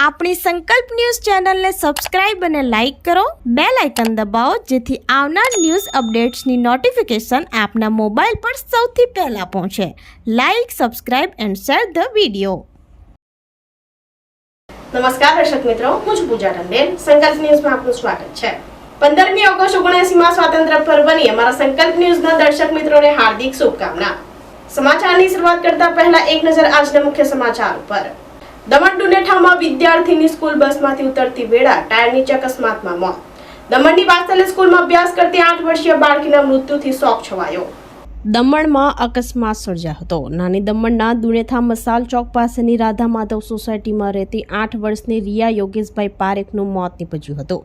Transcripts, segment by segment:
આપણી સંકલ્પ ન્યૂઝ ચેનલને સબસ્ક્રાઇબ અને લાઇક કરો, બેલ આઇકન દબાવો જેથી આવનાર ન્યૂઝ અપડેટ્સની નોટિફિકેશન આપના મોબાઈલ પર સૌથી પહેલા પહોંચે. Like, subscribe and share the video. નમસ્કાર દર્શક મિત્રો, હું છું પૂજા ટંડેલ. સંકલ્પ ન્યૂઝમાં આપનું સ્વાગત છે. 15મી ઓગસ્ટ 79માં સ્વાતંત્ર્ય પર્વની અમારા સંકલ્પ ન્યૂઝના દર્શક મિત્રોને હાર્દિક શુભકામના. સમાચારની શરૂઆત કરતા પહેલા એક નજર આજના મુખ્ય સમાચાર પર. દમણ ડુનેઠામાં વિદ્યાર્થીની સ્કૂલ બસમાંથી ઉતરતી વેળા ટાયર નીચે અકસ્માતમાં મોત. દમણની વાત્સલ્ય સ્કૂલમાં અભ્યાસ કરતી 8 વર્ષીય બાળકીના મૃત્યુથી શોક છવાયો. દમણમાં અકસ્માત સર્જાયો હતો. નાની દમણના દુનેથા મસાલ ચોક પાસેની રાધા માધવ સોસાયટીમાં રહેતી 8 વર્ષની રિયા યોગેશભાઈ પારેખનું મોત નીપજ્યું હતું.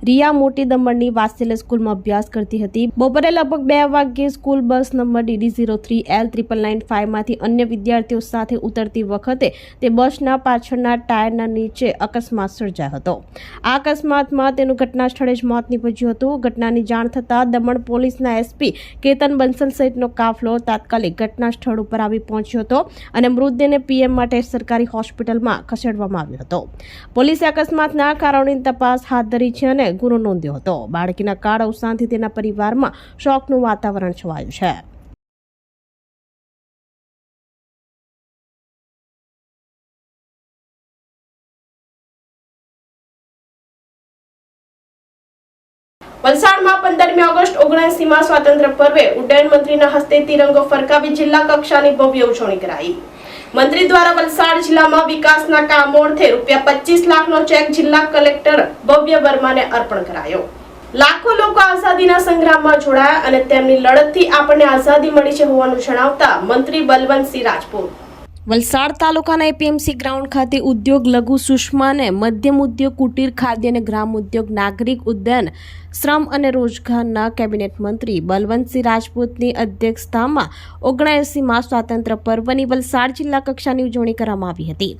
રિયા મોટી દમણની વાત્સલ્ય સ્કૂલમાં અભ્યાસ કરતી હતી. બપોરે લગભગ 2 વાગ્યે સ્કૂલ બસ નંબર DD03L9995 માંથી અન્ય વિદ્યાર્થીઓ સાથે ઉતરતી વખતે તે બસના પાછળના ટાયરના નીચે અકસ્માત સર્જાયો હતો. આ અકસ્માતમાં તેનું ઘટના સ્થળે જ મોત નીપજ્યું હતું. ઘટનાની જાણ થતાં દમણ પોલીસના SP કેતન બંસલ સહિતનો કાફલો તાત્કાલિક ઘટના સ્થળ ઉપર આવી પહોંચ્યો હતો અને મૃતદેહને PM માટે સરકારી હોસ્પિટલમાં ખસેડવામાં આવ્યો હતો. પોલીસે અકસ્માતના કારણોની તપાસ હાથ ધરી છે અને ગુનો નોંધ્યો હતો. બાળકીના કાળ અવસાનથી તેના પરિવારમાં શોકનું વાતાવરણ છવાયું છે. વલસાડમાં 15મી ઓગસ્ટ 79માં સ્વાતંત્ર્ય પર્વે ઉડ્ડયન મંત્રીના હસ્તે તિરંગો ફરકાવી જિલ્લા કક્ષાની ભવ્ય ઉજવણી કરાઈ. મંત્રી દ્વારા વલસાડ જિલ્લામાં વિકાસના કામો અર્થે ₹25 લાખનો ચેક જિલ્લા કલેક્ટર ભવ્ય વર્માને અર્પણ કરાયો. લાખો લોકો આઝાદીના સંગ્રામમાં જોડાયા અને તેમની લડતથી આપણને આઝાદી મળી છે હોવાનું જણાવતા મંત્રી બલવંતસિંહ રાજપૂત વલસાડ તાલુકાના APMC ગ્રાઉન્ડ ખાતે ઉદ્યોગ, લઘુ, સૂક્ષ્મ અને મધ્યમ ઉદ્યોગ, કુટીર, ખાદ્ય અને ગ્રામ ઉદ્યોગ, નાગરિક ઉડ્ડયન, શ્રમ અને રોજગારના કેબિનેટ મંત્રી બલવંતસિંહ રાજપૂતની અધ્યક્ષતામાં 79માં સ્વાતંત્ર્ય પર્વની વલસાડ જિલ્લા કક્ષાની ઉજવણી કરવામાં આવી હતી.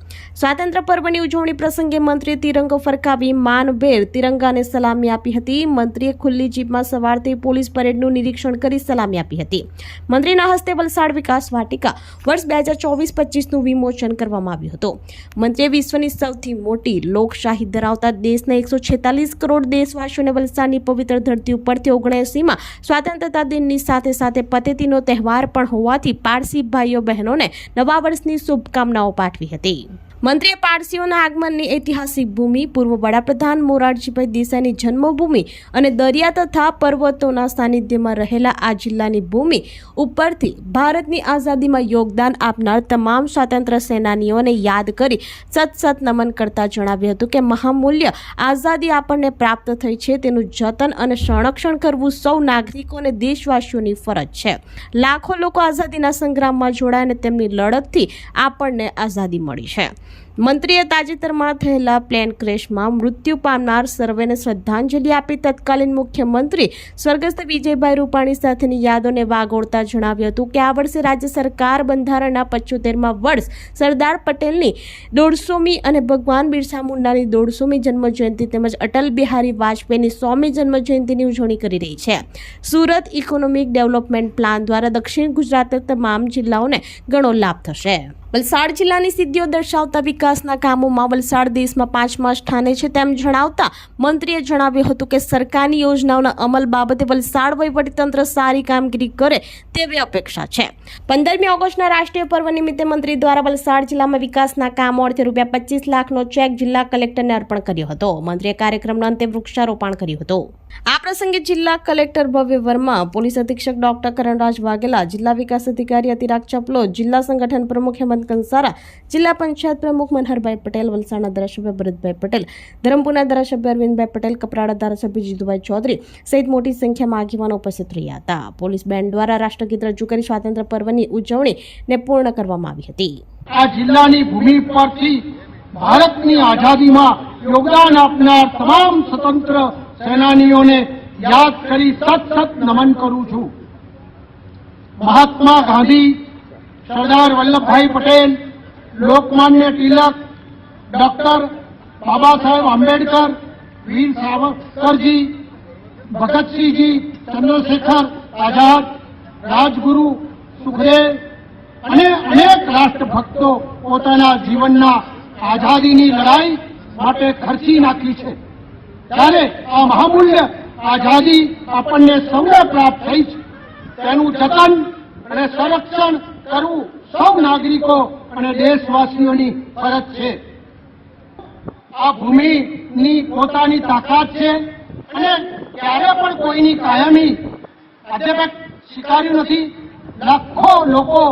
સ્વાતંત્ર્ય પર્વની ઉજવણી પ્રસંગે મંત્રીએ તિરંગો ફરકાવી માનભેર તિરંગાને સલામી આપી હતી. મંત્રીએ ખુલ્લી જીપમાં સવાર થઈ પોલીસ પરેડનું નિરીક્ષણ કરી સલામી આપી હતી. મંત્રીના હસ્તે વલસાડ વિકાસ વાટિકા વર્ષ 2024-25નું વિમોચન કરવામાં આવ્યું હતું. મંત્રીએ વિશ્વની સૌથી મોટી લોકશાહી ધરાવતા દેશના 146 કરોડ દેશવાસીઓને વલસાડની પવિત્ર ધરતી ઉપરથી 79માં સ્વતંત્રતા દિનની સાથે સાથે પતેતીનો તહેવાર પણ હોવાથી પારસી ભાઈઓ બહેનોને નવા વર્ષની શુભકામનાઓ પાઠવી હતી. મંત્રીએ પારસીઓના આગમનની ઐતિહાસિક ભૂમિ, પૂર્વ વડાપ્રધાન મોરારજીભાઈ દેસાઈની જન્મભૂમિ અને દરિયા તથા પર્વતોના સાનિધ્યમાં રહેલા આ જિલ્લાની ભૂમિ ઉપરથી ભારતની આઝાદીમાં યોગદાન આપનાર તમામ સ્વાતંત્ર્ય સેનાનીઓને યાદ કરી સત નમન કરતા જણાવ્યું હતું કે મહામૂલ્ય આઝાદી આપણને પ્રાપ્ત થઈ છે તેનું જતન અને સંરક્ષણ કરવું સૌ નાગરિકો અને દેશવાસીઓની ફરજ છે. લાખો લોકો આઝાદીના સંગ્રામમાં જોડાયા અને તેમની લડતથી આપણને આઝાદી મળી છે. મંત્રીએ તાજેતરમાં થયેલા પ્લેન ક્રેશમાં મૃત્યુ પામનાર સર્વેને શ્રદ્ધાંજલિ આપી તત્કાલીન મુખ્યમંત્રી સ્વર્ગસ્થ વિજયભાઈ રૂપાણી સાથેની યાદોને વાગોળતા જણાવ્યું હતું કે આ વર્ષે રાજ્ય સરકાર બંધારણના 75માં વર્ષ, સરદાર પટેલની 150મી અને ભગવાન બિરસા મુંડાની 150મી જન્મજયંતિ તેમજ અટલ બિહારી વાજપેયીની 100મી જન્મજયંતિની ઉજવણી કરી રહી છે. સુરત ઇકોનોમિક ડેવલપમેન્ટ પ્લાન દ્વારા દક્ષિણ ગુજરાતના તમામ જિલ્લાઓને ઘણો લાભ થશે. વલસાડ જિલ્લાની સિદ્ધિઓ દર્શાવતા વિકાસના કામોમાં વલસાડ દેશમાં 5મા સ્થાને છે તેમ જણાવતા મંત્રીએ જણાવ્યું હતું કે સરકારની યોજનાઓના અમલ બાબતે વલસાડ વહીવટીતંત્ર સારી કામગીરી કરે તેવી અપેક્ષા છે. 15મી ઓગસ્ટના રાષ્ટ્રીય પર્વ નિમિત્તે મંત્રી દ્વારા વલસાડ જિલ્લામાં વિકાસના કામો અર્થે ₹25 લાખનો ચેક જિલ્લા કલેક્ટરને અર્પણ કર્યો હતો. મંત્રીએ કાર્યક્રમના અંતે વૃક્ષારોપણ કર્યું હતું. આ પ્રસંગે જિલ્લા કલેક્ટર ભવ્ય વર્મા, પોલીસ અધિક્ષક ડોક્ટર કરણરાજ વાઘેલા, જિલ્લા વિકાસ અધિકારી અતિરાગ ચપલો, જિલ્લા સંગઠન પ્રમુખ હેમંત કંસારા, જિલ્લા પંચાયત પ્રમુખ મનહરભાઈ પટેલ, વલસાડના ધારાસભ્ય ભરતભાઈ પટેલ, ધરમપુરના ધારાસભ્ય અરવિંદભાઈ પટેલ, કપરાડા ધારાસભ્ય જીતુભાઈ ચૌધરી સહિત મોટી સંખ્યામાં આગેવાનો ઉપસ્થિત રહ્યા હતા. પોલીસ બેન્ડ દ્વારા રાષ્ટ્રગીત રજૂ કરી સ્વાતંત્ર્ય પર્વની ઉજવણીને પૂર્ણ કરવામાં આવી હતી. આ જિલ્લાની ભૂમિ પરથી ભારતની આઝાદીમાં યોગદાન આપનાર તમામ સ્વતંત્ર સેનાનીઓને યાદ કરી સત નમન કરું છું. મહાત્મા ગાંધી, સરદાર વલ્લભભાઈ પટેલ, લોકમાન્ય તિલક, ડોક્ટર બાબા સાહેબ આંબેડકર, વીર સાવરકરજી, ભગતસિંહજી, ચંદ્રશેખર આઝાદ, રાજગુરુ સુખદેવ અને અનેક રાષ્ટ્રભક્તો પોતાના જીવનના આઝાદીની લડાઈ માટે ખર્ચી નાખી છે. ત્યારે આ મહામૂલ્ય આઝાદી આપણને સૌને પ્રાપ્ત થઈ છે. તેનું જતન અને સંરક્ષણ કરવું સૌ નાગરિકો અને દેશવાસીઓની ફરજ છે. આ ભૂમિની પોતાની તાકાત છે અને ક્યારે પણ કોઈની કાયમી આધેયક સ્વીકાર્યું નથી. લાખો લોકો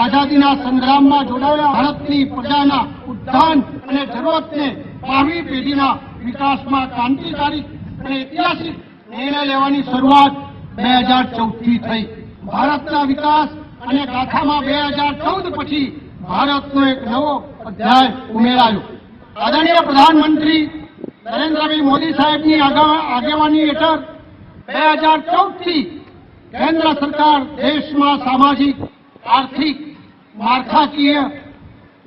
આઝાદીના સંગ્રામમાં જોડાયા. ભારતની પ્રજાના ઉત્થાન અને જરૂરતને ભાવિ પેઢીના વિકાસમાં ક્રાંતિકારી અને ઐતિહાસિક નિર્ણય લેવાની શરૂઆત 2014 થી થઈ. ભારતના વિકાસ અને ગાથામાં 2014 પછી ભારતનો એક નવો અધ્યાય ઉમેરાયો. આદરણીય પ્રધાનમંત્રી નરેન્દ્રભાઈ મોદી સાહેબની આગેવાની હેઠળ 2014 થી કેન્દ્ર સરકાર દેશમાં સામાજિક આર્થિક માળખાકીય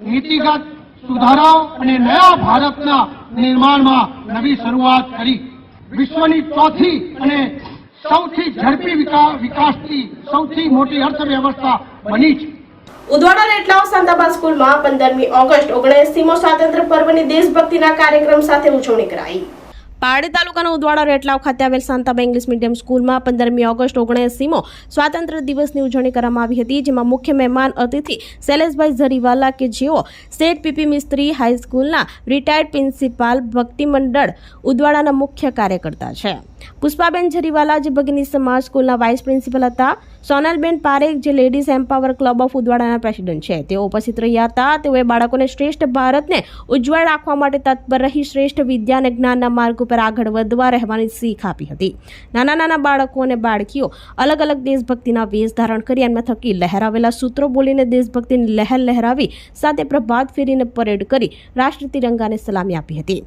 નીતિગત સુધારાઓ અને નયા ભારતના નિર્માણમાં નવી શરૂઆત કરી. વિશ્વની ચોથી અને સૌથી ઝડપી વિકાસથી સૌથી મોટી અર્થવ્યવસ્થા બની છે. ઉદવાડા રેટલાવ શાંતાબા સ્કૂલમાં 15મી ઓગસ્ટ 79મો સ્વાતંત્ર્ય પર્વની દેશભક્તિના કાર્યક્રમ સાથે ઉજવણી કરાઈ. પારડી તાલુકાના ઉદવાડા રેટલાવ ખાતે આવેલ શાંતાબા ઇંગ્લિશ મીડિયમ સ્કૂલમાં 15મી ઓગસ્ટ 79મો સ્વાતંત્ર્ય દિવસની ઉજવણી કરવામાં આવી હતી, જેમાં મુખ્ય મહેમાન અતિથિ શૈલેષભાઈ ઝરીવાલા કે જેઓ સેઠ પીપી મિસ્ત્રી હાઈસ્કૂલના રિટાયર્ડ પ્રિન્સિપાલ ભક્તિ મંડળ ઉદવાડાના મુખ્ય કાર્યકર્તા છે. પુષ્પાબેન ઝરીવાલા જે ભગીની સમાજ સ્કૂલના વાઇસ પ્રિન્સિપલ હતા. સોનલબેન પારેખ જે લેડીઝ એમ્પાવર ક્લબ ઓફ ઉદવાડાના પ્રેસિડેન્ટ છે, તેઓ ઉપસ્થિત રહ્યા હતા. તેઓએ બાળકોને શ્રેષ્ઠ ભારતને ઉજ્જવળ રાખવા માટે તત્પર રહી શ્રેષ્ઠ વિદ્યા અને જ્ઞાનના માર્ગ ઉપર આગળ વધવા રહેવાની શીખ આપી હતી. નાના નાના બાળકો અને બાળકીઓ અલગ અલગ દેશભક્તિના વેશ ધારણ કરી એમના થકી લહેરાવેલા સૂત્રો બોલીને દેશભક્તિની લહેર લહેરાવી સાથે પ્રભાત ફેરીને પરેડ કરી રાષ્ટ્ર તિરંગાને સલામી આપી હતી.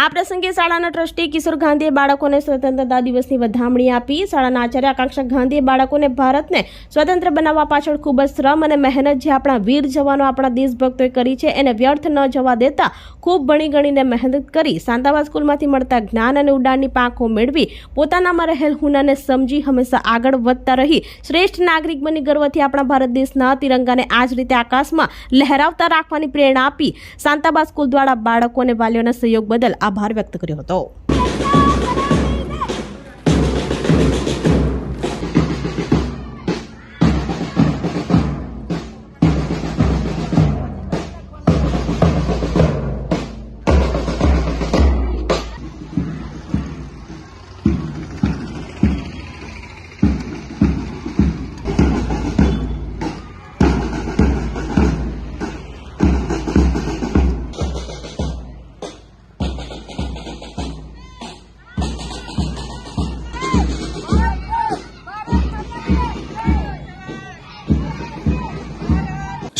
આ પ્રસંગે શાળાના ટ્રસ્ટી કિશોર ગાંધીએ બાળકોને સ્વતંત્રતા દિવસની વધામણી આપી. શાળાના આચાર્ય આકાંક્ષા ગાંધીએ બાળકોને ભારતને સ્વતંત્ર બનાવવા પાછળ ખૂબ જ શ્રમ અને મહેનત જે આપણા વીર જવાનો આપણા દેશભક્તોએ કરી છે એને વ્યર્થ ન જવા દેતા ખૂબ ભણી ગણીને મહેનત કરી શાંતાબા સ્કૂલમાંથી મળતા જ્ઞાન અને ઉડાનની પાંખો મેળવી પોતાનામાં રહેલ હુનરને સમજી હંમેશા આગળ વધતા રહી શ્રેષ્ઠ નાગરિક બની ગર્વથી આપણા ભારત દેશના તિરંગાને આ જ રીતે આકાશમાં લહેરાવતા રાખવાની પ્રેરણા આપી શાંતાબા સ્કૂલ દ્વારા બાળકો અને વાલીઓના સહયોગ બદલ આભાર વ્યક્ત કર્યો હતો.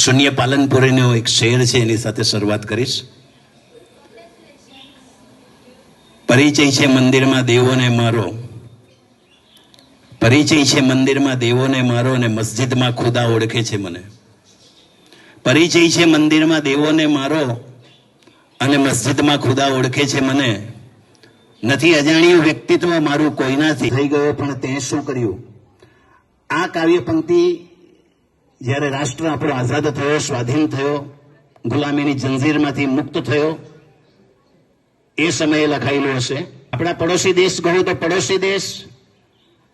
શૂન્ય પાલનપુરીનો એક શેર છે, એની સાથે શરૂઆત કરીશ. પરિચય છે મંદિરમાં દેવોને મારો, પરિચય છે મંદિરમાં દેવોને મારો અને મસ્જિદમાં ખુદા ઓળખે છે મને. પરિચય છે મંદિરમાં દેવોને મારો અને મસ્જિદમાં ખુદા ઓળખે છે મને. નથી અજાણ્યું વ્યક્તિત્વ મારું કોઈનાથી થઈ ગયો, પણ તે શું કર્યું. આ કાવ્ય પંક્તિ જ્યારે રાષ્ટ્ર આપણો આઝાદ થયો, સ્વાધીન થયો, ગુલામીની જંજીરમાંથી મુક્ત થયો, એ સમયે લખાયેલું હશે. આપણા પડોશી દેશ કહું તો પડોશી દેશ,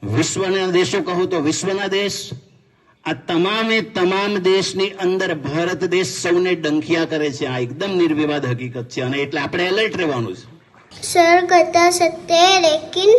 વિશ્વના દેશો કહું તો વિશ્વના દેશ, આ તમામ દેશની અંદર ભારત દેશ સૌને ડંખિયા કરે છે. આ એકદમ નિર્વિવાદ હકીકત છે અને એટલે આપણે એલર્ટ રહેવાનું છે. सर कहता सत्य है लेकिन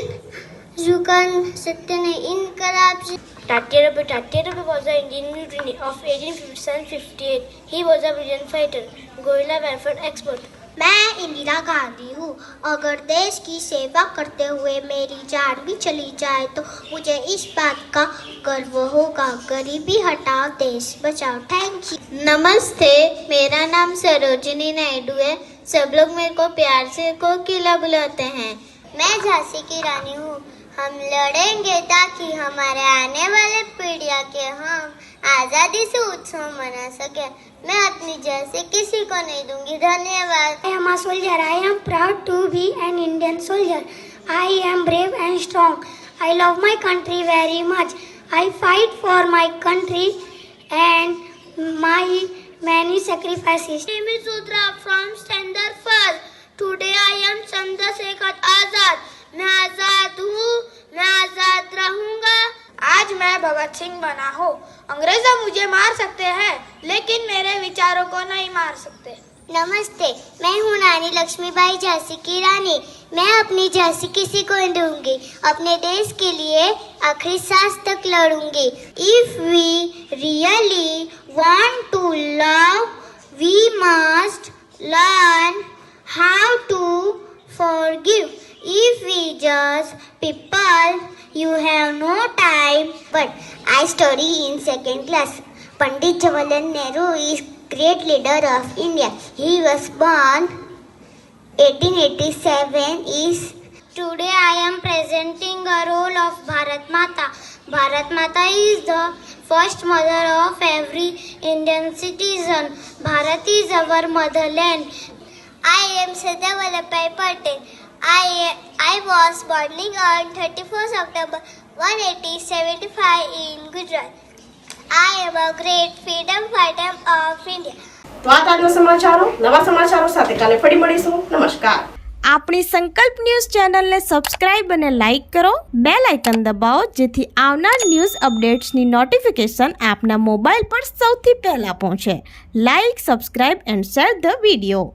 जुकान सत्य ने इनकलाब से Tatyarabha was an Indian mutiny of 1857-58. He was a brilliant fighter, gorilla welfare expert. मैं इंदिरा गांधी हूँ. अगर देश की सेवा करते हुए मेरी जान भी चली जाए तो मुझे इस बात का गर्व होगा. गरीबी हटाओ, देश बचाओ. Thank you. नमस्ते, मेरा नाम सरोजिनी नायडू है. सब लोग मेरे को प्यार से कोकिला बुलाते हैं. मैं झांसी की रानी हूँ. हम लड़ेंगे ताकि हमारे आने वाले पीढ़ियाँ के हम आज़ादी से उत्सव मना सके. मैं अपनी जैसे किसी को नहीं दूंगी. धन्यवाद. I am a soldier. I am proud to be an Indian soldier. I am brave and strong. I love my country very much. I fight for my country and my many sacrifices. My name is Udra from Standard 1. Today Bhagat Singh बना हूँ। अंग्रेज़ मुझे मार सकते हैं लेकिन मेरे विचारों को नहीं मार सकते। नमस्ते, मैं हूँ रानी लक्ष्मीबाई झांसी की रानी। मैं अपनी झांसी किसी को नहीं दूंगी, अपने देश के लिए आखिरी सांस तक लड़ूंगी। If we really want to love, we must learn how to forgive. If we judge people, you have no time. But I study in second class. Pandit Jawaharlal Nehru is great leader of India. He was born 1887 is. Today I am presenting a role of Bharat Mata. Bharat Mata is the first mother of every Indian citizen. Bharat is our motherland. I am Sardar Vallabhbhai Patel. I was born on 31st October 1875 in Gujarat. I am a great freedom fighter of India. તો આ તાજના સમાચારો. નવા સમાચારો સાથે કાલે ફરી મળીશું. નમસ્કાર. આપણી સંકલ્પ ન્યૂઝ ચેનલને સબસ્ક્રાઇબ અને લાઇક કરો, બેલ આઇકન દબાવો જેથી આવનાર ન્યૂઝ અપડેટ્સની નોટિફિકેશન આપના મોબાઈલ પર સૌથી પહેલા પહોંચે. Like, subscribe and share the video.